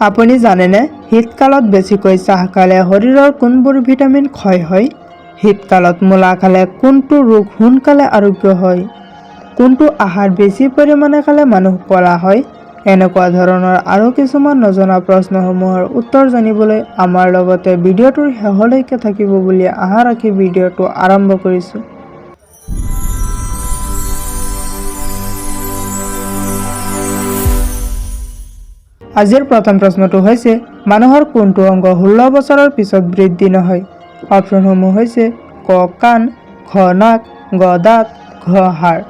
আপুনি জানেনে শীতকালত বেছিকৈ চাহ খালে শৰীৰৰ কোনবোৰ ভিটামিন ক্ষয় হয়? শীতকালত মূলা খালে কোনটো ৰোগ সোনকালে আৰোগ্য হয়? কোনটো আহাৰ বেছি পৰিমাণে খালে মানুহ ক'লা হয়? এনেকুৱা ধৰণৰ আৰু কিছুমান নজনা প্ৰশ্নসমূহৰ উত্তৰ জানিবলৈ আমাৰ লগতে ভিডিঅ'টোৰ শেষলৈকে থাকিব বুলি আশা ৰাখি ভিডিঅ'টো আৰম্ভ কৰিছোঁ। আজিৰ প্ৰথম প্ৰশ্নটো হৈছে মানুহৰ কোনটো অংগ 16 বছৰৰ পিছত বৃদ্ধি নহয়? অপশ্যনসমূহ হৈছে ক কাণ, খ নাক, গ দাঁত, ঘ হাড়।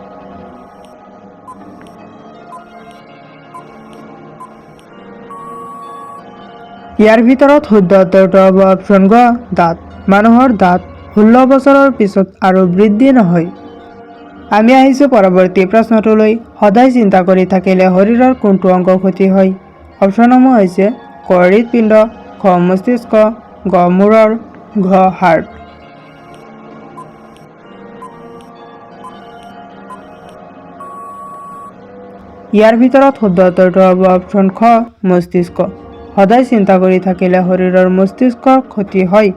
ইয়াৰ ভিতৰত শুদ্ধ উত্তৰটো হ'ব অপশ্যন গ দাঁত। মানুহৰ দাঁত 16 বছৰৰ পিছত আৰু বৃদ্ধি নহয়। আমি আহিছোঁ পৰৱৰ্তী প্ৰশ্নটোলৈ। সদায় চিন্তা কৰি থাকিলে শৰীৰৰ কোনটো অংগ ক্ষতি হয়? অপশ্যনসমূহ হৈছে ক হৃদপিণ্ড, খ মস্তিষ্ক, গ মূৰৰ, ঘ হাড়। ইয়াৰ ভিতৰত শুদ্ধ উত্তৰটো হ'ব অপশ্যন খ মস্তিষ্ক। সদায় চিন্তা কৰি থাকিলে শৰীৰৰ মস্তিষ্কৰ ক্ষতি হয়।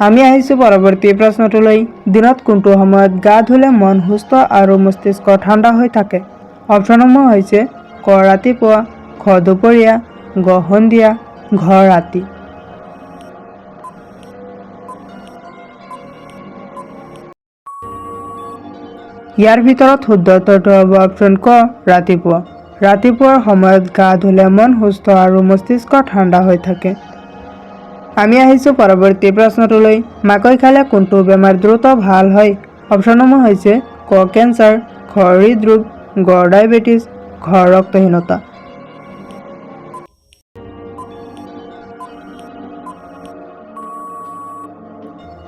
আমি আহিছোঁ পৰৱৰ্তী প্ৰশ্নটোলৈ। দিনত কোনটো সময়ত গা ধুলে মন সুস্থ আৰু মস্তিষ্ক ঠাণ্ডা হৈ থাকে? অপশ্যনসমূহ হৈছে ক ৰাতিপুৱা, খ দুপৰীয়া, গ সন্ধিয়া, ঘ ৰাতি। ইয়াৰ ভিতৰত শুদ্ধ উত্তৰটো হ'ব অপশ্যন ক ৰাতিপুৱা। ৰাতিপুৱাৰ সময়ত গা ধুলে মন সুস্থ আৰু মস্তিষ্ক ঠাণ্ডা হৈ থাকে। আমি আহিছোঁ পৰৱৰ্তী প্ৰশ্নটোলৈ। মাকৈ খালে কোনটো বেমাৰ দ্ৰুত ভাল হয়? অপশ্যনসমূহ হৈছে ক কেঞ্চাৰ, খ হৃদৰোগ, গ ডায়েবেটিছ, ঘ ৰক্তহীনতা।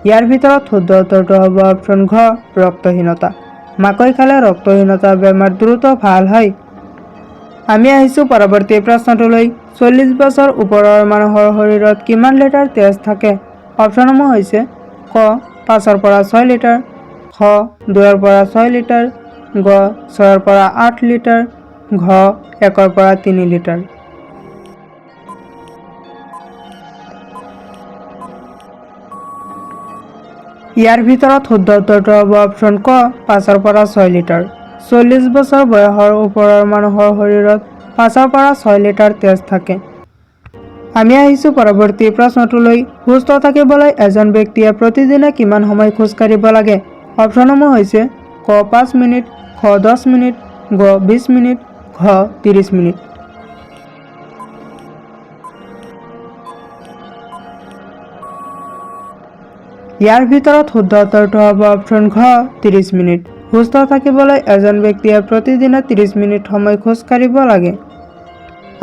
ইয়াৰ ভিতৰত শুদ্ধ উত্তৰটো হ'ব অপশ্যন ঘ ৰক্তহীনতা। মাকৈ খালে ৰক্তহীনতা বেমাৰ দ্ৰুত ভাল হয়। আমি আহিছোঁ পৰৱৰ্তী প্ৰশ্নটোলৈ। 40 বছৰ ওপৰৰ মানুহৰ শৰীৰত কিমান লিটাৰ তেজ থাকে? অপশ্যনসমূহ হৈছে ক 5 পৰা 6 লিটাৰ, খ 2 পৰা 6 লিটাৰ, গ 6 পৰা 8 লিটাৰ, ঘ 1 পৰা 3 লিটাৰ। ইয়াৰ ভিতৰত শুদ্ধ উত্তৰটো হ'ব অপশ্যন ক 5 পৰা 6 লিটাৰ। 40 বছৰ বয়সৰ ওপৰৰ মানুহৰ শৰীৰত 5 পৰা 6 লিটাৰ তেজ থাকে। আমি আহিছোঁ পৰৱৰ্তী প্ৰশ্নটোলৈ। সুস্থ থাকিবলৈ এজন ব্যক্তিয়ে প্ৰতিদিনে কিমান সময় খোজ কাঢ়িব লাগে? অপশ্যনসমূহ হৈছে ক 5 মিনিট, খ 10 মিনিট, গ 20 মিনিট, ঘ 30 মিনিট। ইয়াৰ ভিতৰত শুদ্ধ উত্তৰটো হ'ব অপশ্যন ঘ 30 মিনিট। সুস্থ থাকিবলৈ এজন ব্যক্তিয়ে প্ৰতিদিনে 30 মিনিট সময় খোজ কাঢ়িব লাগে।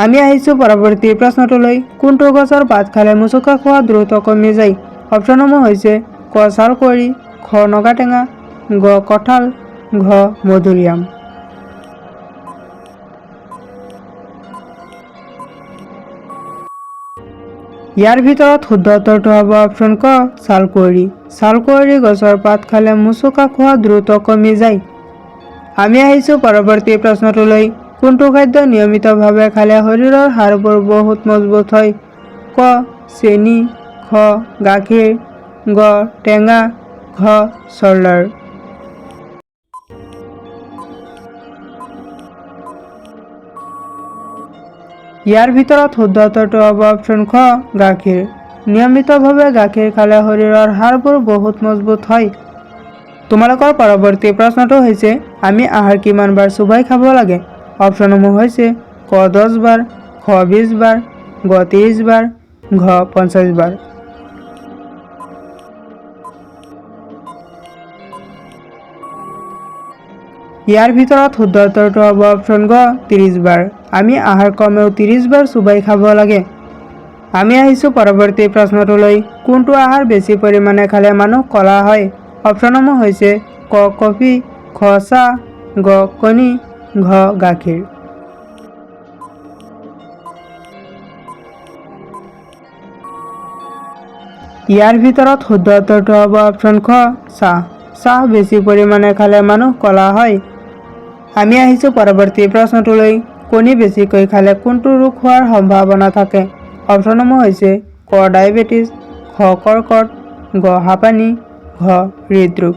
আমি আহিছোঁ পৰৱৰ্তী প্ৰশ্নটোলৈ। কোনটো গছৰ পাত খালে মুচুকা খোৱা দ্ৰুত কমি যায়? অপশ্যনসমূহ হৈছে ক ছালকুঁৱৰী, খ নগাটেঙা, গ কঁঠাল, ঘ মধুৰিআম। ইয়াৰ ভিতৰত শুদ্ধ উত্তৰটো হ'ব অপশ্যন ক ছালকুঁৱৰী। ছালকুঁৱৰী গছৰ পাত খালে মুচুকা খোৱা দ্ৰুত কমি যায়। আমি আহিছোঁ পৰৱৰ্তী প্ৰশ্নটোলৈ। কোনটো খাদ্য নিয়মিতভাৱে খালে শৰীৰৰ হাড়বোৰ বহুত মজবুত হয়? ক চেনি, খ গাখীৰ, গ টেঙা, ঘ চৰলাৰ। ইয়াৰ ভিতৰত শুদ্ধ উত্তৰটো হ'ব অপশ্যন খ গাখীৰ। নিয়মিতভাৱে গাখীৰ খালে শৰীৰৰ হাড়বোৰ বহুত মজবুত হয়। তোমালোকৰ পৰৱৰ্তী প্ৰশ্নটো হৈছে আমি আহাৰ কিমান বাৰ চোবাই খাব লাগে? অপশ্যনসমূহ হৈছে ক 10 বাৰ, খ 20 বাৰ, গ 30 বাৰ, ঘ 50 বাৰ। ইয়াৰ ভিতৰত শুদ্ধ উত্তৰটো হ'ব অপশ্যন গ 30 বাৰ। আমি আহাৰ কমেও 30 বাৰ চোবাই খাব লাগে। আমি আহিছোঁ পৰৱৰ্তী প্ৰশ্নটোলৈ। কোনটো আহাৰ বেছি পৰিমাণে খালে মানুহ ক'লা হয়? অপশ্যনসমূহ হৈছে ক কফি, খ চাহ, গ কণী, ঘ গাখীৰ। ইয়াৰ ভিতৰত শুদ্ধ উত্তৰটো হ'ব অপশ্যন খ চাহ। চাহ বেছি পৰিমাণে খালে মানুহ ক'লা হয়। আমি আহিছোঁ পৰৱৰ্তী প্ৰশ্নটোলৈ। কণী বেছিকৈ খালে কোনটো ৰোগ হোৱাৰ সম্ভাৱনা থাকে? অপশ্যনসমূহ হৈছে ক ডায়েবেটিছ, খ কৰ্কট, গ হাঁপানি, ঘ হৃদৰোগ।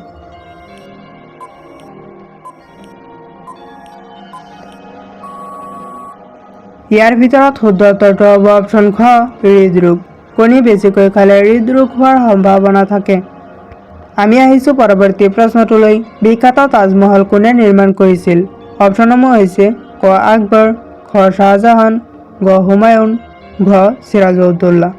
ইয়াৰ ভিতৰত শুদ্ধ উত্তৰটো হ'ব অপশ্যন খ হৃদৰোগ। কণী বেছিকৈ খালে হৃদৰোগ হোৱাৰ সম্ভাৱনা থাকে। আমি আহিছোঁ পৰৱৰ্তী প্ৰশ্নটোলৈ। বিখ্যাত তাজমহল কোনে নিৰ্মাণ কৰিছিল? অপশ্যনসমূহ হৈছে ক আকবৰ, খ শাহজাহান, গ হুমায়ুন, ঘ চিৰাজউদ্দৌলা।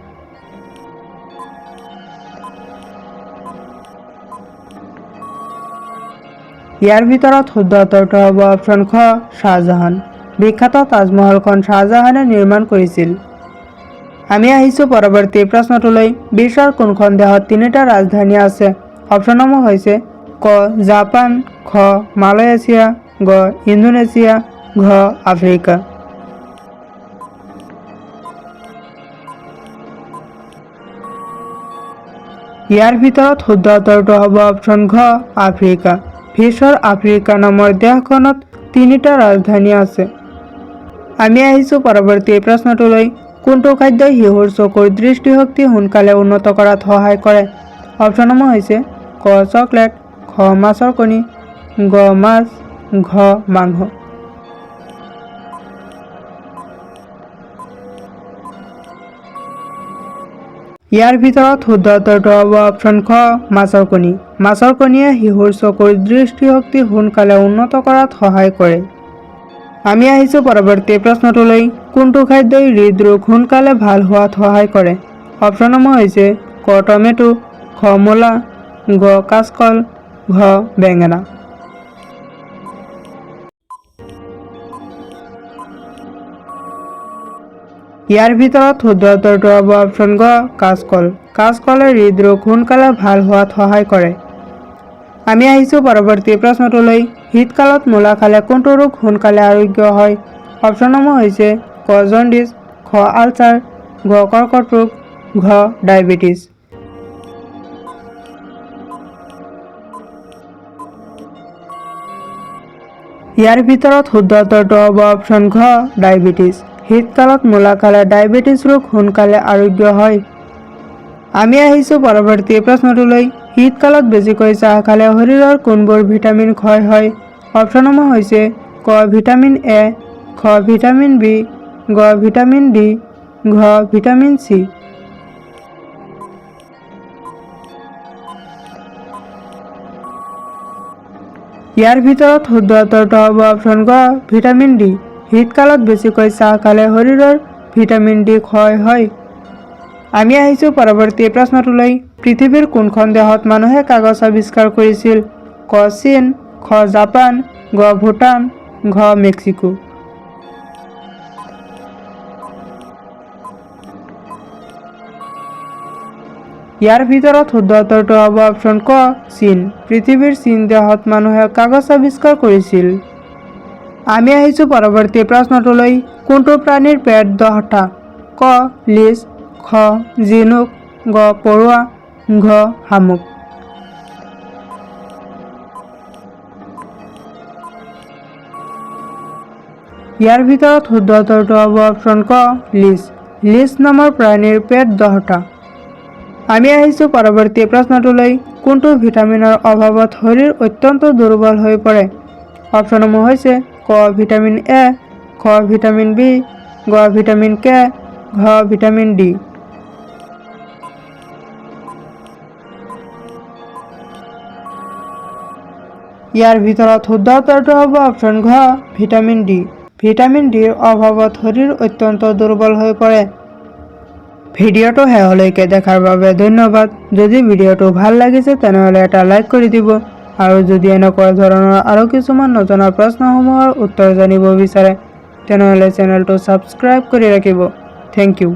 ইয়াৰ ভিতৰত শুদ্ধ উত্তৰটো হ'ব অপশ্যন খ শাহজাহান। বিখ্যাত তাজমহলখন শাহজাহানে নিৰ্মাণ কৰিছিল। আমি আহিছোঁ পৰৱৰ্তী প্ৰশ্নটোলৈ। বিশ্বৰ কোনখন দেশত তিনিটা ৰাজধানী আছে? অপশ্যনসমূহ হৈছে ক জাপান, খ মালয়েছিয়া, গ ইণ্ডোনেছিয়া, ঘ আফ্ৰিকা। ইয়াৰ ভিতৰত শুদ্ধ উত্তৰটো হ'ব অপশ্যন ঘ আফ্ৰিকা। বিশ্বৰ আফ্ৰিকা নামৰ দেশখনত তিনিটা ৰাজধানী আছে। আমি আহিছোঁ পৰৱৰ্তী প্ৰশ্নটোলৈ। কোনটো খাদ্যই শিশুৰ চকুৰ দৃষ্টিশক্তি সোনকালে উন্নত কৰাত সহায় কৰে? অপশ্যনসমূহ হৈছে ক চকলেট, খ মাছৰ কণী, গ মাছ, ঘ মাংস। ইয়াৰ ভিতৰত শুদ্ধ উত্তৰটো হ'ব অপশ্যন খ মাছৰ কণী। মাছৰ কণীয়ে শিশুৰ চকুৰ দৃষ্টিশক্তি সোনকালে উন্নত কৰাত সহায় কৰে। আমি আহিছোঁ পৰৱৰ্তী প্ৰশ্নটোলৈ। কোনটো খাদ্যই হৃদৰোগ সোনকালে ভাল হোৱাত সহায় কৰে? অপশ্যনসমূহ হৈছে ক টমেটো, খ মূলা, গ কাচকল, ঘ বেঙেনা। ইয়াৰ ভিতৰত শুদ্ধ উত্তৰটো হ'ব অপশ্যন গ কাচকল। কাচকলে হৃদৰোগ সোনকালে ভাল হোৱাত সহায় কৰে। আমি আহিছোঁ পৰৱৰ্তী প্ৰশ্নটোলৈ। শীতকালত মূলা খালে কোনটো ৰোগ সোনকালে আৰোগ্য হয়? অপশ্যনসমূহ হৈছে ক জণ্ডিছ, খ আলচাৰ, গ কৰ্কট ৰোগ, ঘ ডায়েবেটিছ। ইয়াৰ ভিতৰত শুদ্ধ উত্তৰটো হ'ব অপশ্যন ঘ ডায়েবেটিছ। শীতকালত মূলা খালে ডায়েবেটিছ ৰোগ সোনকালে আৰোগ্য হয়। আমি আহিছোঁ পৰৱৰ্তী প্ৰশ্নটোলৈ। শীতকালত বেছিকৈ চাহ খালে শৰীৰৰ কোনবোৰ ভিটামিন ক্ষয় হয়? অপশ্যনসমূহ হৈছে ক ভিটামিন এ, খ ভিটামিন বি, গ ভিটামিন ডি, ঘ ভিটামিন চি। ইয়াৰ ভিতৰত শুদ্ধ উত্তৰটো হ'ব অপশ্যন গ ভিটামিন ডি। শীতকালত বেছিকৈ চাহ খালে শৰীৰৰ ভিটামিন ডি ক্ষয় হয়। আমি আহিছোঁ পৰৱৰ্তী প্ৰশ্নটোলৈ। পৃথিৱীৰ কোনখন দেশত মানুহে কাগজ আৱিষ্কাৰ কৰিছিল? ক চীন, খ জাপান, গ ভূটান, ঘ মেক্সিকো। ইয়াৰ ভিতৰত শুদ্ধ উত্তৰটো হ'ব অপশ্যন ক চীন। পৃথিৱীৰ চীন দেশত মানুহে কাগজ আৱিষ্কাৰ কৰিছিল। আমি আহিছোঁ পৰৱৰ্তী প্ৰশ্নটোলৈ। কোনটো প্ৰাণীৰ পেট 10টা? ক লিচ, খ জিনুক, গ পৰুৱা, ঘ শামুক। ইয়াৰ ভিতৰত শুদ্ধ উত্তৰটো হ'ব অপশ্যন ক লিচ। লিচ নামৰ প্ৰাণীৰ পেট 10টা। আমি আহিছোঁ পৰৱৰ্তী প্ৰশ্নটোলৈ। কোনটো ভিটামিনৰ অভাৱত শৰীৰ অত্যন্ত দুৰ্বল হৈ পৰে? অপশ্যনসমূহ হৈছে ক ভিটামিন এ, খ ভিটামিন বি, গ ভিটামিন কে, ঘ ভিটামিন ডি। ইয়াৰ ভিতৰত শুদ্ধ উত্তৰটো হ'ব অপশ্যন ঘ ভিটামিন ডি। ভিটামিন ডিৰ অভাৱত শৰীৰ অত্যন্ত দুৰ্বল হৈ পৰে। ভিডিঅ'টো শেষলৈকে দেখাৰ বাবে ধন্যবাদ। যদি ভিডিঅ'টো ভাল লাগিছে তেনেহ'লে এটা লাইক কৰি দিব আৰু যদি এনেকুৱা ধৰণৰ আৰু কিছুমান নজনা প্ৰশ্নসমূহৰ উত্তৰ জানিব বিচাৰে তেনেহ'লে চেনেলটো ছাবস্ক্ৰাইব কৰি ৰাখিব। Thank U.